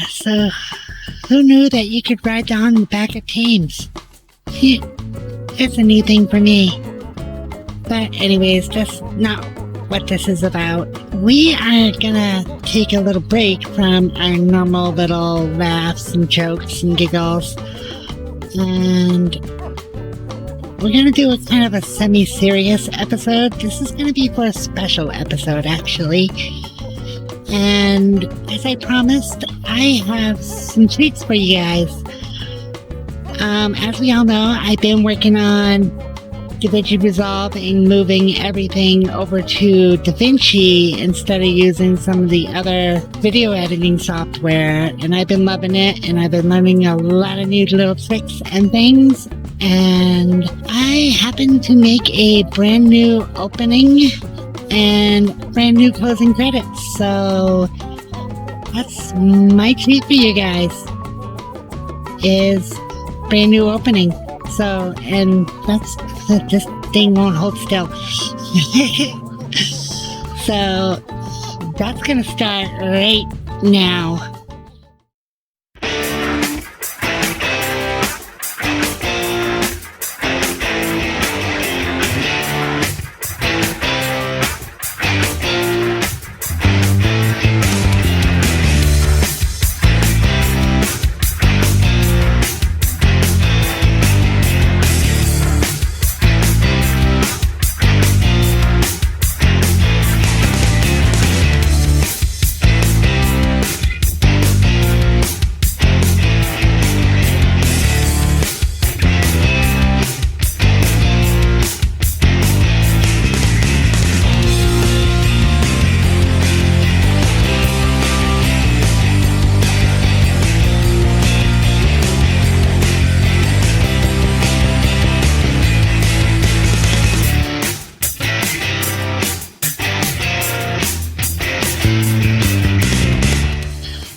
So who knew that you could ride on the back of teams? It's a new thing for me. But anyways, that's not what this is about. We are gonna take a little break from our normal little laughs and jokes and giggles. And we're gonna do a kind of a semi-serious episode. This is gonna be for a special episode, actually. And as I promised, I have some treats for you guys. As we all know, I've been working on DaVinci Resolve and moving everything over to DaVinci instead of using some of the other video editing software. And I've been loving it, and I've been learning a lot of new little tricks and things. And I happen to make a brand new opening and brand new closing credits. So that's my treat for you guys, is brand new opening. So, and that's, this thing won't hold still. So that's gonna start right now.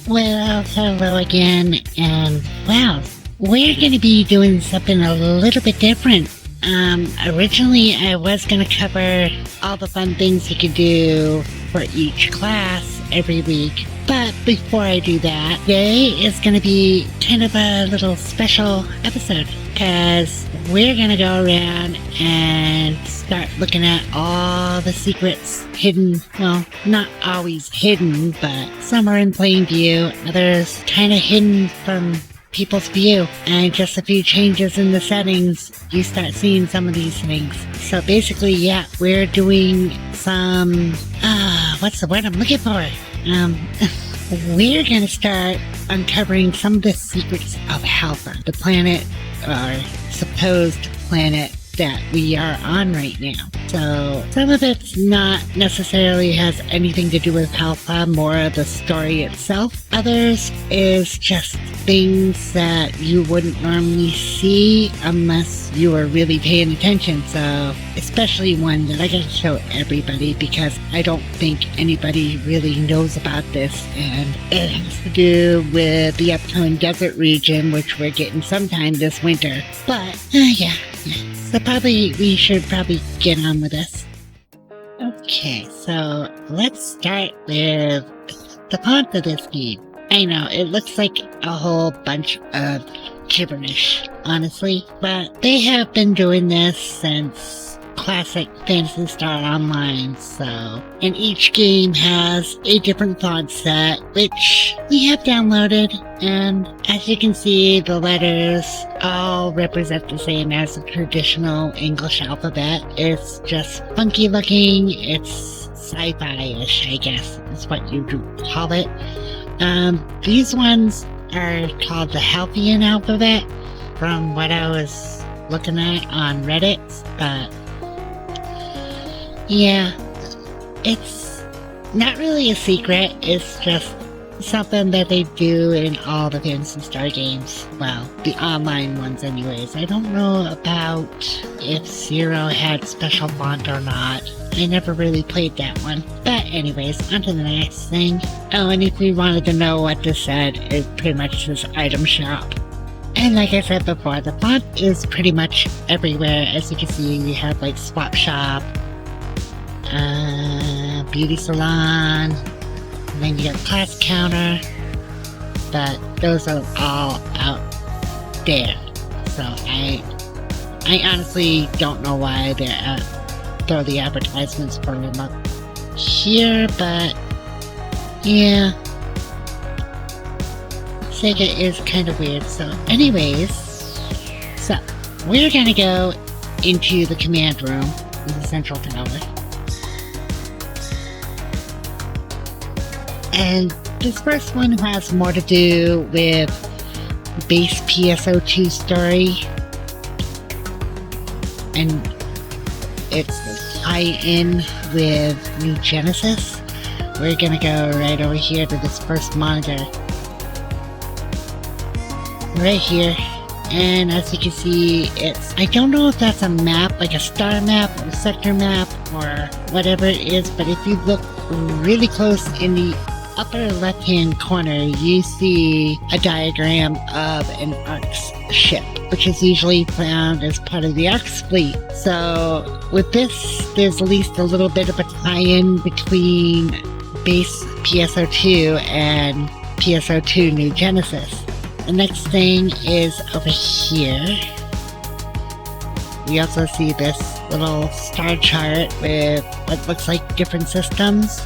Well, hello again, and wow, we're going to be doing something a little bit different. Originally I was going to cover all the fun things you could do for each class every week, but before I do that, today is going to be kind of a little special episode, because we're going to go around and start looking at all the secrets hidden. Well, not always hidden, but some are in plain view, others kind of hidden from people's view. And just a few changes in the settings, you start seeing some of these things. So basically, yeah, we're doing some, what's the word I'm looking for? We're gonna start uncovering some of the secrets of Halpha, the planet, or supposed planet that we are on right now. So some of it's not necessarily has anything to do with Halpha, more of the story itself. Others is just things that you wouldn't normally see unless you were really paying attention. So especially one that I gotta show everybody, because I don't think anybody really knows about this, and it has to do with the upcoming desert region, which we're getting sometime this winter. But yeah. So we should probably get on with this. Okay, so let's start with the font for this game. I know, it looks like a whole bunch of gibberish, honestly, but they have been doing this since classic Phantasy Star Online, so, and each game has a different font set, which we have downloaded, and as you can see, the letters all represent the same as the traditional English alphabet. It's just funky looking, it's sci-fi-ish, I guess, is what you call it. These ones are called the Halphian alphabet, from what I was looking at on Reddit, but yeah, it's not really a secret, it's just something that they do in all the Phantasy Star games. Well, the online ones anyways. I don't know about if Zero had special font or not. I never really played that one. But anyways, on to the next thing. Oh, and if you wanted to know what this said, it pretty much says item shop. And like I said before, the font is pretty much everywhere. As you can see, you have like swap shop, beauty salon, and then you got class counter, but those are all out there. So I honestly don't know why they throw the advertisements for them up here, but yeah, Sega is kind of weird. So anyways, so we're gonna go into the command room in the central tower. And this first one has more to do with base PSO2 story, and it's tie-in with New Genesis. We're gonna go right over here to this first monitor. Right here. And as you can see, I don't know if that's a map, like a star map or a sector map or whatever it is, but if you look really close in the upper left-hand corner, you see a diagram of an ARC's ship, which is usually found as part of the ARC's fleet. So with this, there's at least a little bit of a tie-in between base PSO2 and PSO2 New Genesis. The next thing is over here. We also see this little star chart with what looks like different systems.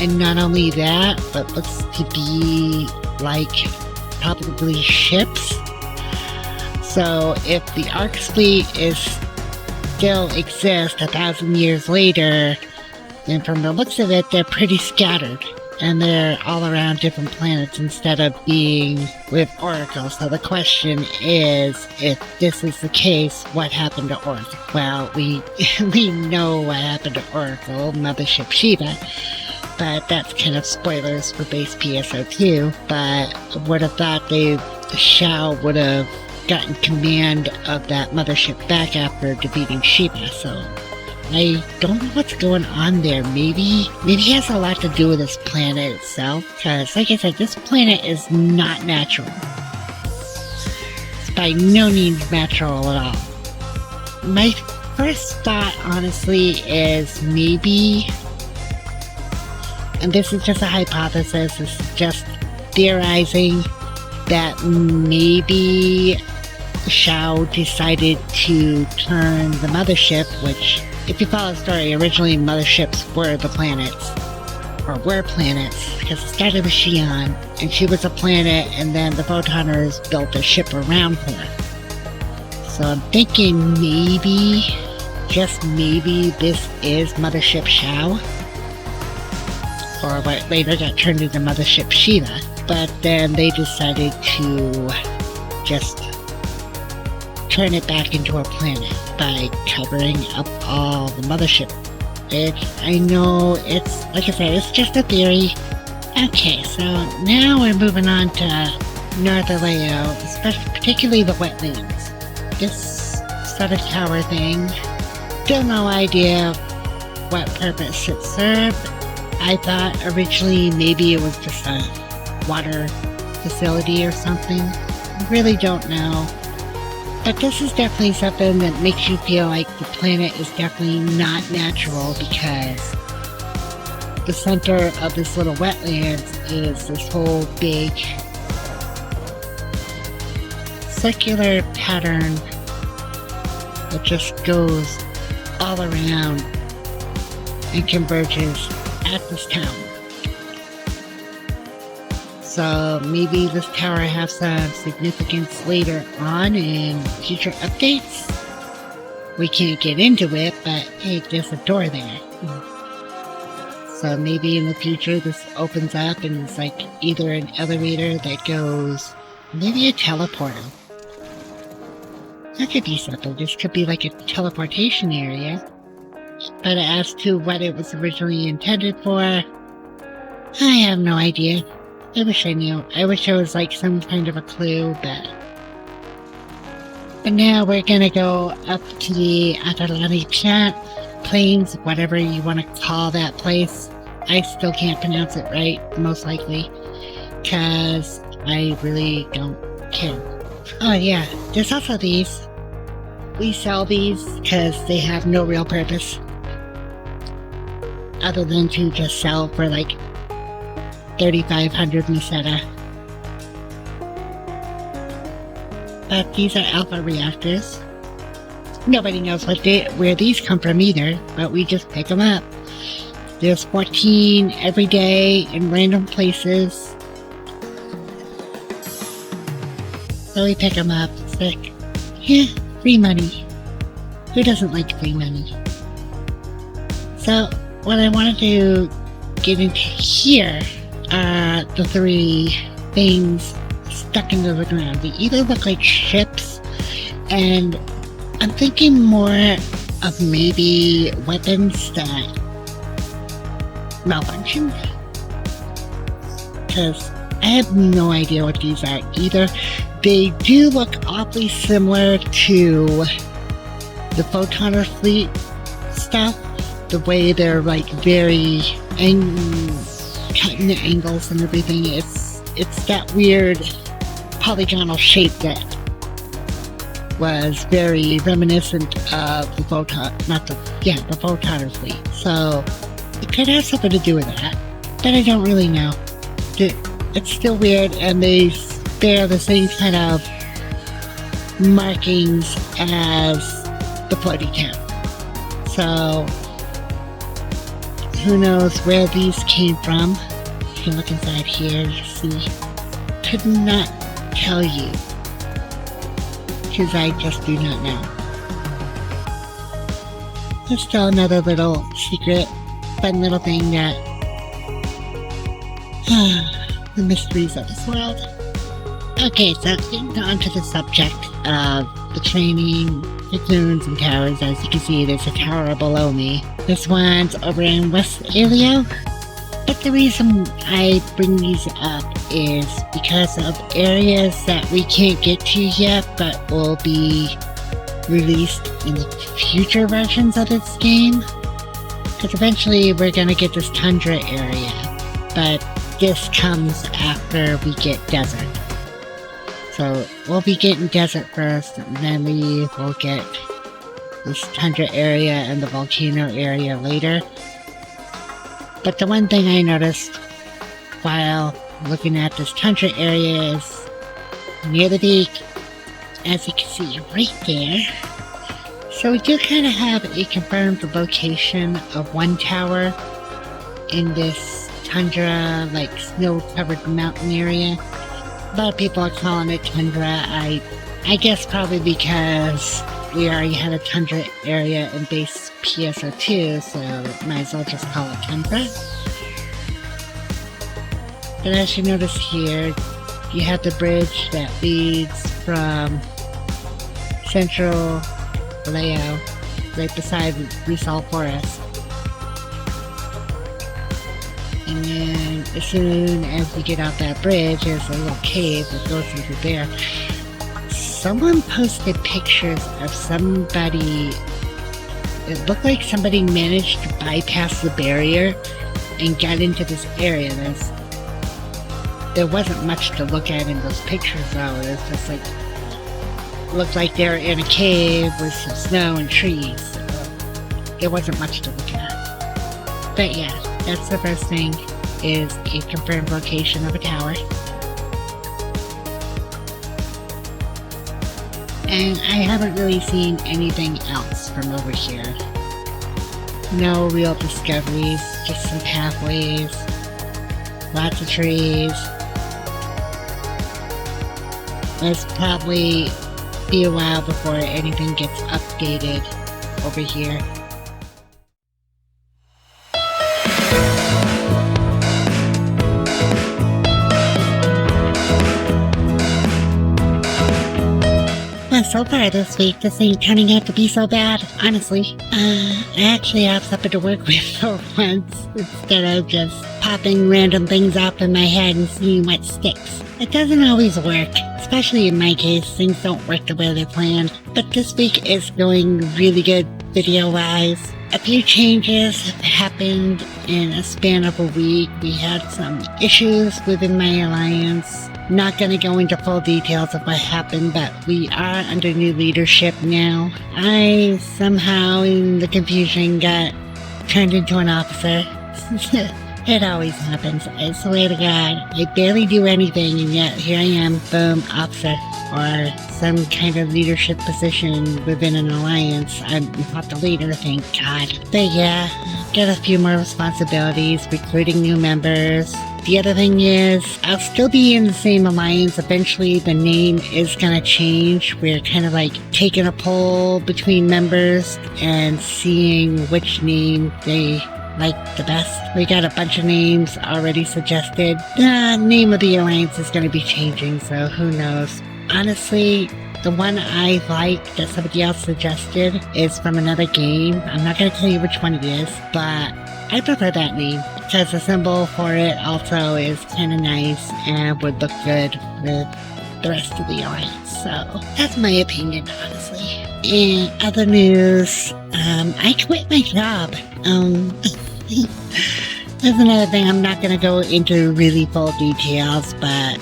And not only that, but looks to be like probably ships. So if the ARC's fleet still exists 1,000 years later, then from the looks of it, they're pretty scattered. And they're all around different planets instead of being with Oracle. So the question is, if this is the case, what happened to Oracle? Well, we know what happened to Oracle, Mothership Shiva. But that's kind of spoilers for base PSO2. But I would have thought Shao would have gotten command of that mothership back after defeating Shiva. So I don't know what's going on there. Maybe it has a lot to do with this planet itself. Because, like I said, this planet is not natural. It's by no means natural at all. My first thought, honestly, is maybe, and this is just a hypothesis, this is just theorizing, that maybe Shao decided to turn the mothership, which, if you follow the story, originally motherships were the planets, or were planets, because it started with Xi'an, and she was a planet, and then the Photoners built a ship around her. So I'm thinking maybe, just maybe, this is Mothership Shao, or what later got turned into Mothership Shiva, but then they decided to just turn it back into a planet by covering up all the mothership. I know it's, like I said, it's just a theory. Okay, so now we're moving on to North Aleo, particularly the wetlands. This sort of tower thing, still no idea what purpose it served. I thought originally maybe it was just a water facility or something. I really don't know. But this is definitely something that makes you feel like the planet is definitely not natural, because the center of this little wetlands is this whole big circular pattern that just goes all around and converges at this town. So maybe this tower has some significance later on in future updates. We can't get into it, but hey, there's a door there. So maybe in the future this opens up and it's like either an elevator that goes, maybe a teleporter. That could be something. This could be like a teleportation area. But as to what it was originally intended for, I have no idea. I wish I knew. I wish there was like some kind of a clue, but now we're gonna go up to the Atalani Chat Plains, whatever you want to call that place. I still can't pronounce it right, most likely, because I really don't care. Oh yeah, there's also these. We sell these because they have no real purpose other than to just sell for like 3,500 Meseta. but these are alpha reactors. Nobody knows where these come from either, but we just pick them up. There's 14 every day in random places. So we pick them up. It's like, yeah, free money. Who doesn't like free money? So what I wanted to get into here are the 3 things stuck into the ground. They either look like ships, and I'm thinking more of maybe weapons that malfunction, because I have no idea what these are either. They do look awfully similar to the Photoner fleet stuff, the way they're like very cutting the angles and everything. It's that weird polygonal shape that was very reminiscent of the the Photoner fleet. So it could have something to do with that, but I don't really know. It's still weird, and they bear the same kind of markings as the floating town. So who knows where these came from? You can look inside here, see. Could not tell you, because I just do not know. There's still another little secret, fun little thing that the mysteries of this world. Okay, so getting on to the subject of the training, cocoons, and towers. As you can see, there's a tower below me. This one's over in West Alio. But the reason I bring these up is because of areas that we can't get to yet, but will be released in the future versions of this game. Because eventually we're going to get this tundra area, but this comes after we get desert. So we'll be getting desert first, and then we will get this tundra area and the volcano area later. But the one thing I noticed while looking at this tundra area is near the peak, as you can see right there. So we do kind of have a confirmed location of one tower in this tundra, like snow-covered mountain area. A lot of people are calling it tundra. I guess probably because we already had a tundra area in base PSO2, so might as well just call it tundra. But as you notice here, you have the bridge that leads from Central Vallejo, right beside Resol Forest. And then as soon as we get out that bridge, there's a little cave that goes into there. Someone posted pictures of somebody. It looked like somebody managed to bypass the barrier and got into this area. There wasn't much to look at in those pictures though. It's just like, looked like they were in a cave with some snow and trees. So there wasn't much to look at. But yeah, that's the first thing, is a confirmed location of a tower. And I haven't really seen anything else from over here. No real discoveries, just some pathways, lots of trees. There's probably be a while before anything gets updated over here. Well, so far this week, this ain't turning out to be so bad, honestly. I actually have something to work with for once, instead of just popping random things up in my head and seeing what sticks. It doesn't always work, especially in my case. Things don't work the way they're planned. But this week is going really good video-wise. A few changes have happened in a span of a week. We had some issues within my alliance. Not going to go into full details of what happened, but we are under new leadership now. I somehow, in the confusion, got turned into an officer. It always happens. I swear to God. I barely do anything, and yet here I am, boom, officer. Or some kind of leadership position within an alliance. I'm not the leader, thank God. But yeah, get a few more responsibilities, recruiting new members. The other thing is, I'll still be in the same alliance. Eventually, the name is gonna change. We're kind of like taking a poll between members and seeing which name they like the best. We got a bunch of names already suggested. The name of the alliance is gonna be changing, so who knows. Honestly, the one I like that somebody else suggested is from another game. I'm not going to tell you which one it is, but I prefer that name because the symbol for it also is kind of nice and would look good with the rest of the alliance. So that's my opinion, honestly. In other news, I quit my job. That's another thing. I'm not going to go into really full details, but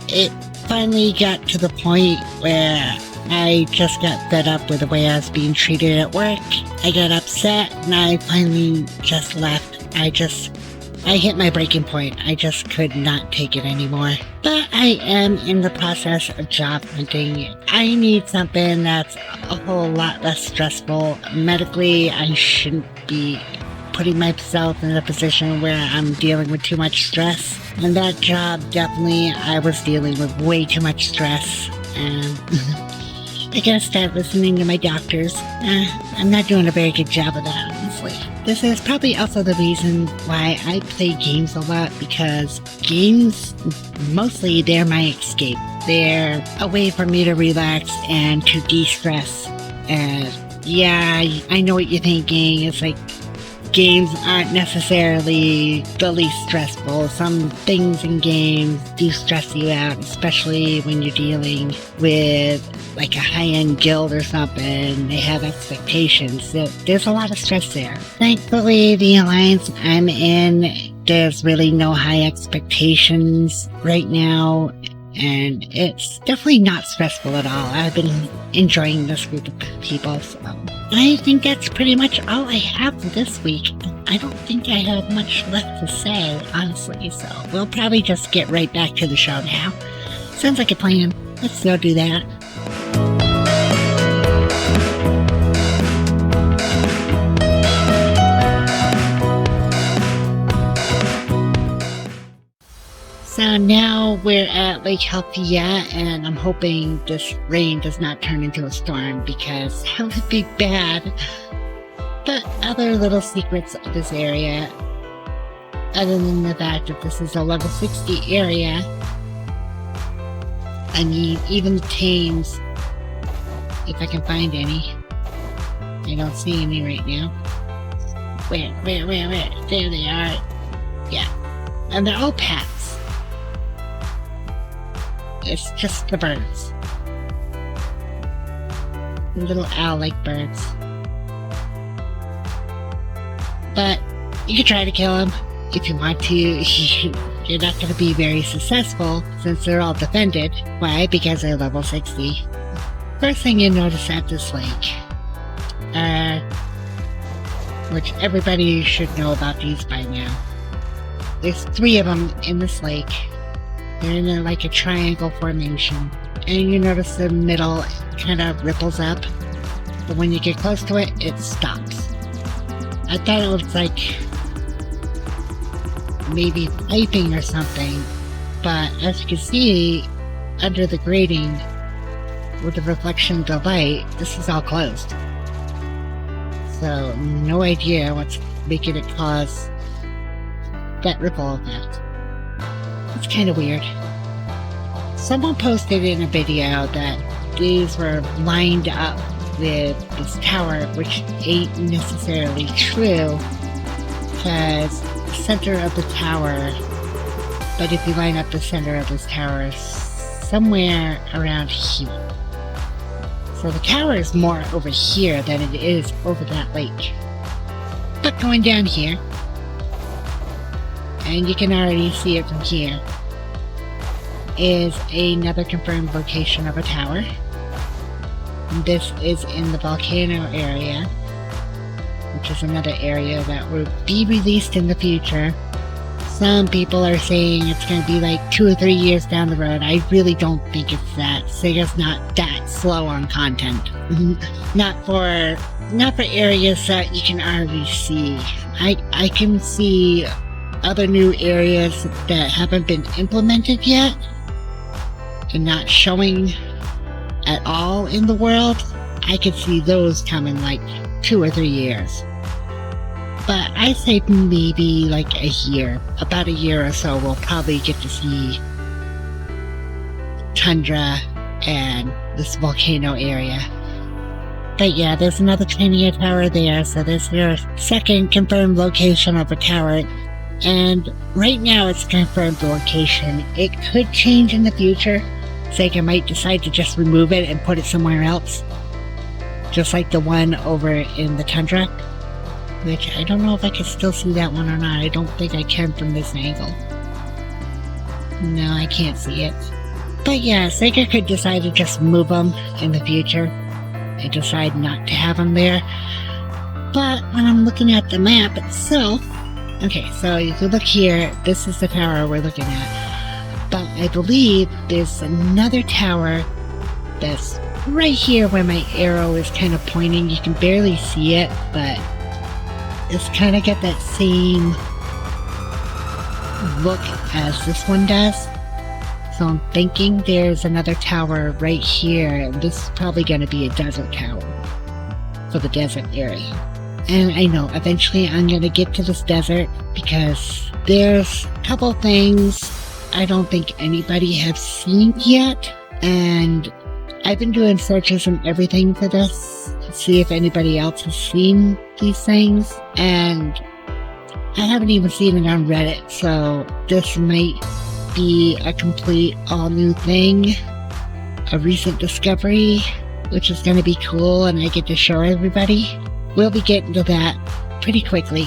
it finally got to the point where I just got fed up with the way I was being treated at work. I got upset and I finally just left. I hit my breaking point. I just could not take it anymore. But I am in the process of job hunting. I need something that's a whole lot less stressful. Medically, I shouldn't be putting myself in a position where I'm dealing with too much stress. And that job, definitely, I was dealing with way too much stress. And I gotta start listening to my doctors. I'm not doing a very good job of that, honestly. This is probably also the reason why I play games a lot, because games, mostly, they're my escape. They're a way for me to relax and to de-stress. And yeah, I know what you're thinking. It's like, games aren't necessarily the least stressful. Some things in games do stress you out, especially when you're dealing with like a high-end guild or something. They have expectations. So there's a lot of stress there. Thankfully, the alliance I'm in, there's really no high expectations right now. And it's definitely not stressful at all. I've been enjoying this group of people, so I think that's pretty much all I have for this week. I don't think I have much left to say, honestly, so we'll probably just get right back to the show now. Sounds like a plan. Let's go do that. So now we're at Lake Halpha, and I'm hoping this rain does not turn into a storm, because that would be bad. But other little secrets of this area, other than the fact that this is a level 60 area, I mean, even the tames, if I can find any. I don't see any right now. Where? There they are. Yeah. And they're all pets. It's just the birds. Little owl-like birds. But you can try to kill them if you want to. You're not going to be very successful since they're all defended. Why? Because they're level 60. First thing you notice at this lake, which everybody should know about these by now. There's 3 of them in this lake. They're in like a triangle formation, and you notice the middle kind of ripples up, but when you get close to it, it stops. I thought it was like maybe piping or something, but as you can see, under the grating, with the reflection of the light, this is all closed. So, no idea what's making it cause that ripple effect. It's kind of weird. Someone posted in a video that these were lined up with this tower, which ain't necessarily true, because the center of the tower, but if you line up the center of this tower somewhere around here. So the tower is more over here than it is over that lake. But going down here, and you can already see it from here, is another confirmed location of a tower. This is in the volcano area, which is another area that will be released in the future. Some people are saying it's going to be like 2 or 3 years down the road. I really don't think it's that. Sega's not that slow on content. Not for areas that you can already see. I can see other new areas that haven't been implemented yet and not showing at all in the world. I could see those coming like 2 or 3 years. But I say maybe like a year, about a year or so, we'll probably get to see tundra and this volcano area. But yeah, there's another 10-year tower there, so there's your second confirmed location of a tower. And right now it's confirmed location. It could change in the future. Sega might decide to just remove it and put it somewhere else. Just like the one over in the tundra. Which I don't know if I can still see that one or not. I don't think I can from this angle. No, I can't see it. But yeah, Sega could decide to just move them in the future and decide not to have them there. But when I'm looking at the map itself, okay, so if you look here, this is the tower we're looking at. But I believe there's another tower that's right here where my arrow is kind of pointing. You can barely see it, but it's kind of got that same look as this one does. So I'm thinking there's another tower right here, and this is probably going to be a desert tower for the desert area. And I know eventually I'm going to get to this desert because there's a couple things I don't think anybody has seen yet, and I've been doing searches and everything for this to see if anybody else has seen these things, and I haven't even seen it on Reddit, so this might be a complete all new thing, a recent discovery, which is going to be cool, and I get to show everybody. We'll be getting to that pretty quickly,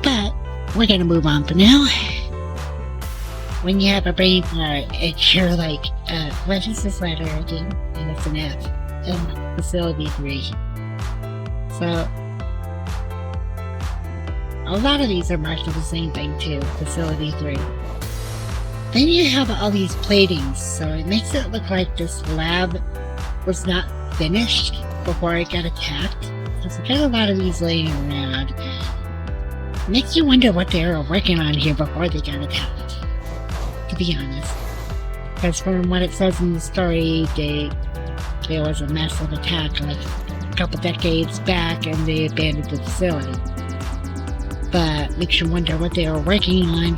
but we're going to move on for now. When you have a brain fart, it's sure like, what is this letter again? And it's an F. And Facility 3. So, a lot of these are marked as the same thing too, Facility 3. Then you have all these platings, so it makes it look like this lab was not finished before it got attacked. Because we got a lot of these laying around. Makes you wonder what they were working on here before they got attacked, to be honest. Because from what it says in the story, there was a massive attack like a couple decades back and they abandoned the facility. But makes you wonder what they were working on.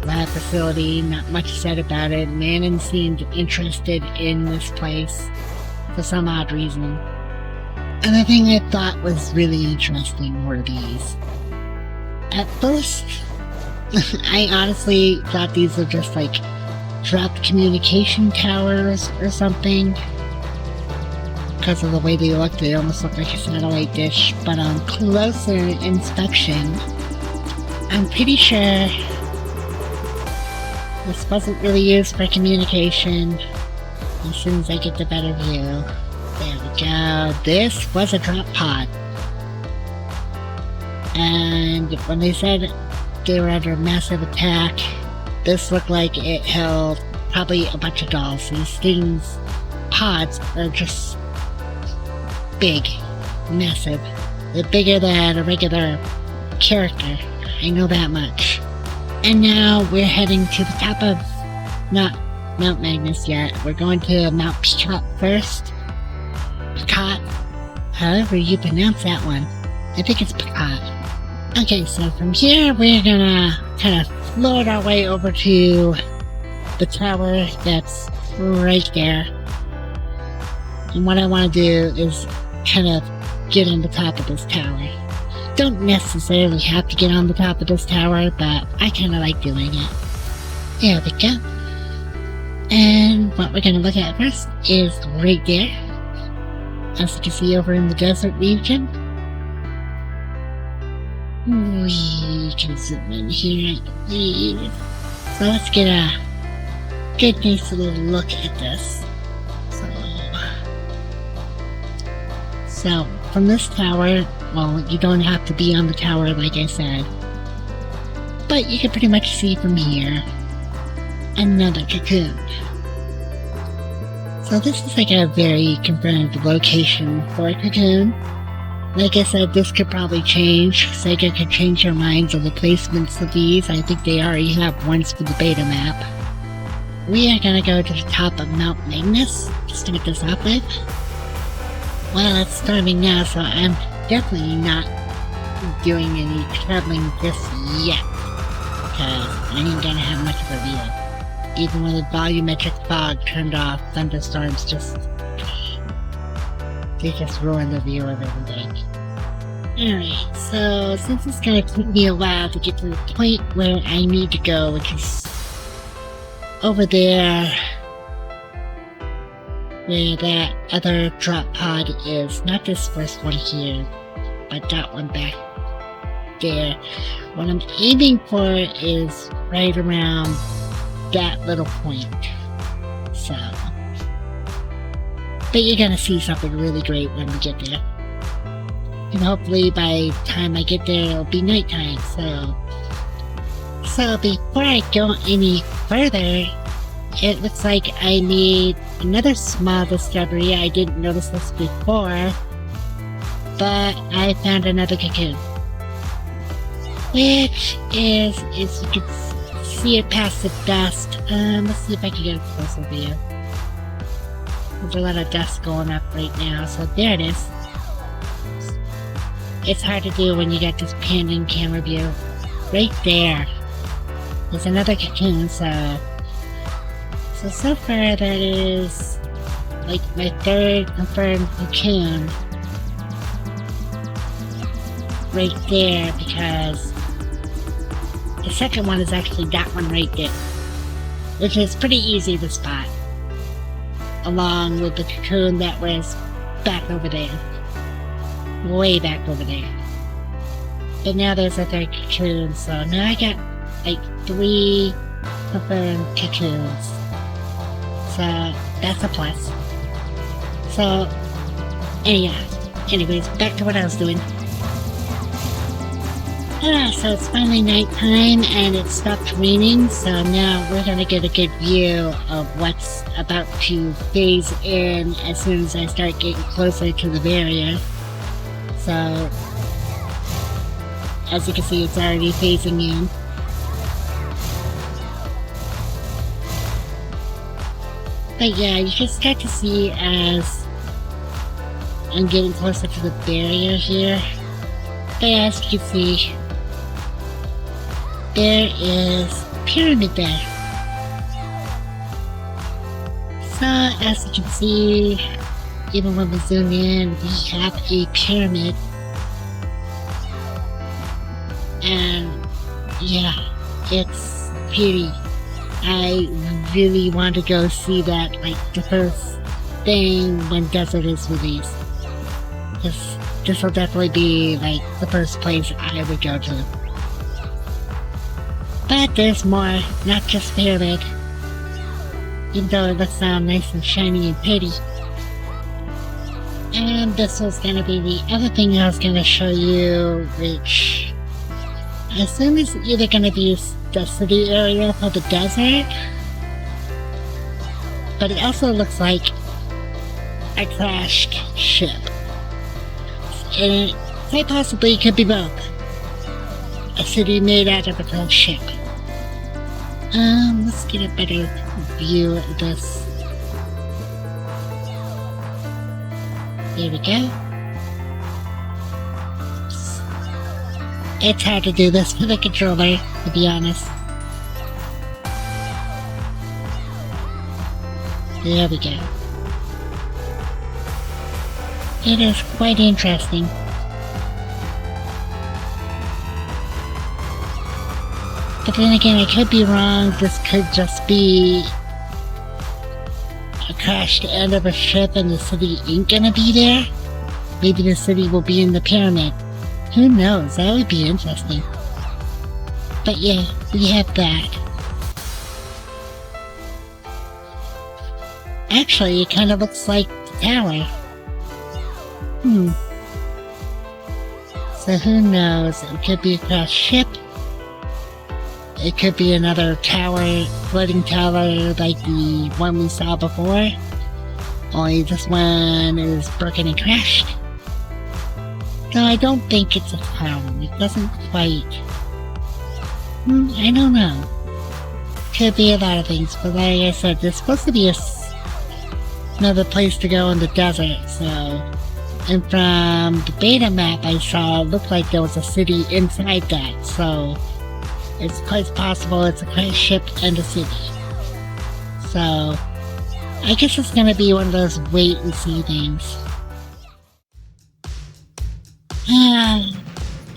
Lab facility, not much said about it. Manon seemed interested in this place for some odd reason. Another thing I thought was really interesting were these. At first, I honestly thought these were just like dropped communication towers or something. Because of the way they look, they almost look like a satellite dish. But on closer inspection, I'm pretty sure this wasn't really used for communication. As soon as I get the better view. There we go. This was a drop pod. And when they said they were under massive attack, this looked like it held probably a bunch of dolls. These things, pods, are just big, massive. They're bigger than a regular character. I know that much. And now we're heading to the top of, not Mount Magnus yet. We're going to Mount Picot first. Picot, however you pronounce that one. I think it's Picot. Okay, so from here we're gonna kind of float our way over to the tower that's right there. And what I want to do is kind of get on the top of this tower. Don't necessarily have to get on the top of this tower, but I kind of like doing it. There we go. And what we're going to look at first is right there. As you can see over in the desert region. We can zoom in here. So let's get a good nice little look at this. So from this tower, well, you don't have to be on the tower like I said. But you can pretty much see from here another cocoon. So this is like a very confirmed location for a cocoon. Like I said, this could probably change. Sega could change their minds on the placements of these. I think they already have once for the beta map. We are gonna go to the top of Mount Magnus to start this off with. Well, it's storming now, so I'm definitely not doing any traveling just yet, because I ain't gonna have much of a view. Even with the volumetric fog turned off, thunderstorms just ruin the view of everything. Alright, so since it's gonna take me a while to get to the point where I need to go, which is over there where that other drop pod is, not this first one here, but that one back there. What I'm aiming for is right around that little point. So, but you're gonna see something really great when we get there. And hopefully by the time I get there, it'll be nighttime, So before I go any further, it looks like I made another small discovery. I didn't notice this before, but I found another cocoon. Which is you can see it past the dust. Let's see if I can get a closer view. There's a lot of dust going up right now, so there it is. It's hard to do when you got this pan-in camera view. Right there. There's another cocoon, so far that is like my third confirmed cocoon. Right there, because the second one is actually that one right there, which is pretty easy to spot, along with the cocoon that was back over there, way back over there. But now there's a third cocoon, so now I got like 3 confirmed cocoons, so that's a plus. So anyways, back to what I was doing. So it's finally nighttime and it stopped raining, so now we're gonna get a good view of what's about to phase in as soon as I start getting closer to the barrier. So, as you can see, it's already phasing in. But yeah, you can start to see as I'm getting closer to the barrier here. But as you can see, there is a pyramid there. So as you can see, even when we zoom in, we have a pyramid. And yeah, it's pretty. I really want to go see that, like the first thing when Desert is released. This will definitely be like the first place I would go to. But there's more, not just pyramid. Even though it looks nice and shiny and pretty. And this was gonna be the other thing I was gonna show you, which I assume is either gonna be the city area for the desert, but it also looks like a crashed ship. And it quite possibly could be both. A city made out of a crashed ship. Let's get a better view of this. There we go. It's hard to do this with a controller, to be honest. There we go. It is quite interesting. But then again, I could be wrong. This could just be a crashed end of a ship and the city ain't gonna be there. Maybe the city will be in the pyramid. Who knows? That would be interesting. But yeah, we have that. Actually, it kind of looks like the tower. So who knows? It could be a crashed ship. It could be another tower, floating tower like the one we saw before. Only this one is broken and crashed. So I don't think it's a town. It doesn't quite... I don't know. Could be a lot of things, but like I said, there's supposed to be another place to go in the desert, so... And from the beta map I saw, it looked like there was a city inside that, so... It's quite possible it's a crash ship and a city. So... I guess it's gonna be one of those wait and see things.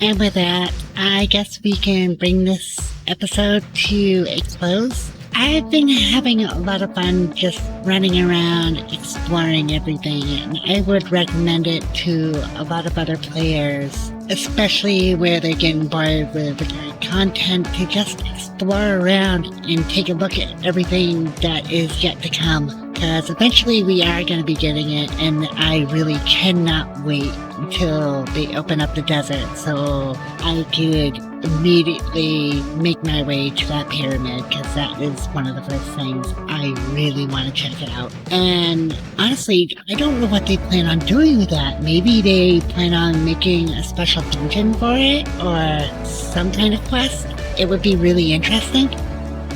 And with that, I guess we can bring this episode to a close. I've been having a lot of fun just running around, exploring everything, and I would recommend it to a lot of other players, especially where they're getting bored with the current content, to just explore around and take a look at everything that is yet to come. Because eventually we are going to be getting it, and I really cannot wait until they open up the desert so I could immediately make my way to that pyramid, because that is one of the first things I really want to check it out. And honestly, I don't know what they plan on doing with that. Maybe they plan on making a special dungeon for it, or some kind of quest. It would be really interesting.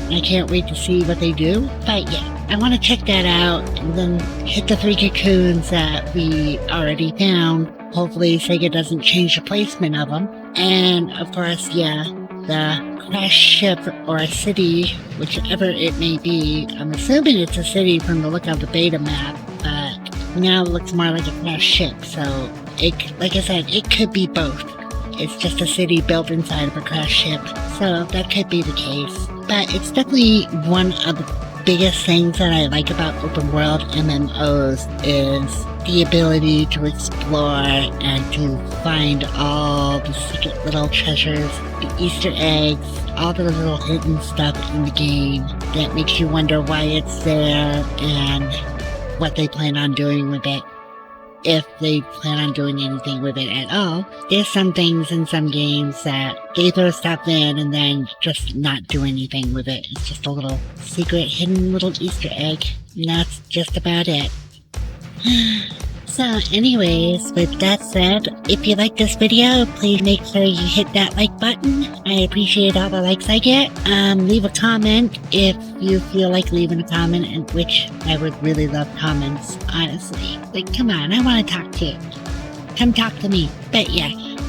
I can't wait to see what they do. But yeah, I want to check that out and then hit the 3 cocoons that we already found. Hopefully Sega doesn't change the placement of them. And of course, yeah, the crash ship or a city, whichever it may be. I'm assuming it's a city from the look of the beta map, but now it looks more like a crash ship. So, like I said, it could be both. It's just a city built inside of a crash ship. So that could be the case. But it's definitely one of the biggest things that I like about open world MMOs is the ability to explore and to find all the secret little treasures, the Easter eggs, all the little hidden stuff in the game that makes you wonder why it's there and what they plan on doing with it. If they plan on doing anything with it at all. There's some things in some games that they throw stuff in and then just not do anything with it. It's just a little secret hidden little Easter egg, and that's just about it. So anyways, with that said, if you like this video, please make sure you hit that like button. I appreciate all the likes I get. Leave a comment if you feel like leaving a comment, and which I would really love comments, honestly. Like, come on, I want to talk to you. Come talk to me. But yeah,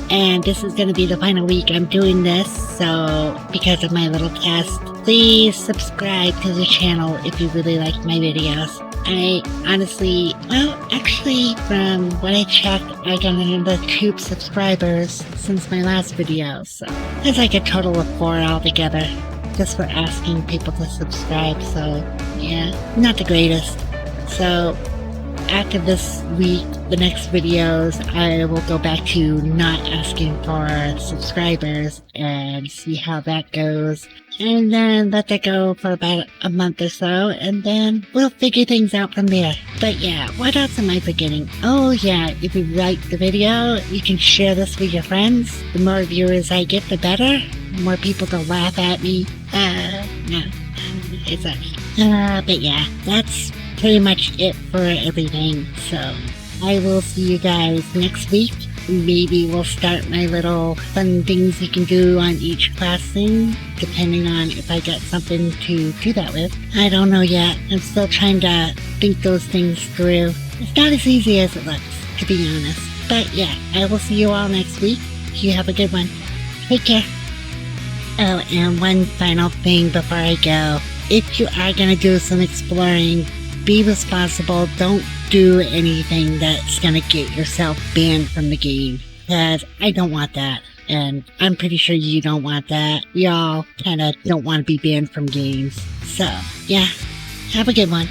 and this is going to be the final week I'm doing this, so because of my little cast, please subscribe to the channel if you really like my videos. I honestly, well, actually, from what I checked, I got another 2 subscribers since my last video, so there's like a total of 4 altogether, just for asking people to subscribe, so yeah, not the greatest. So, after this week, the next videos, I will go back to not asking for subscribers and see how that goes. And then let that go for about a month or so, and then we'll figure things out from there. But yeah, what else am I forgetting? Oh yeah, if you like the video, you can share this with your friends. The more viewers I get, the better. The more people to laugh at me. No, it's okay. But yeah, that's pretty much it for everything. So, I will see you guys next week. Maybe we'll start my little fun things you can do on each class thing, depending on if I get something to do that with. I don't know yet. I'm still trying to think those things through. It's not as easy as it looks, to be honest. But yeah, I will see you all next week. You have a good one. Take care. Oh, and one final thing before I go. If you are going to do some exploring, be responsible. Don't do anything that's gonna get yourself banned from the game, because I don't want that, and I'm pretty sure you don't want that. Y'all kinda don't want to be banned from games. So yeah, have a good one.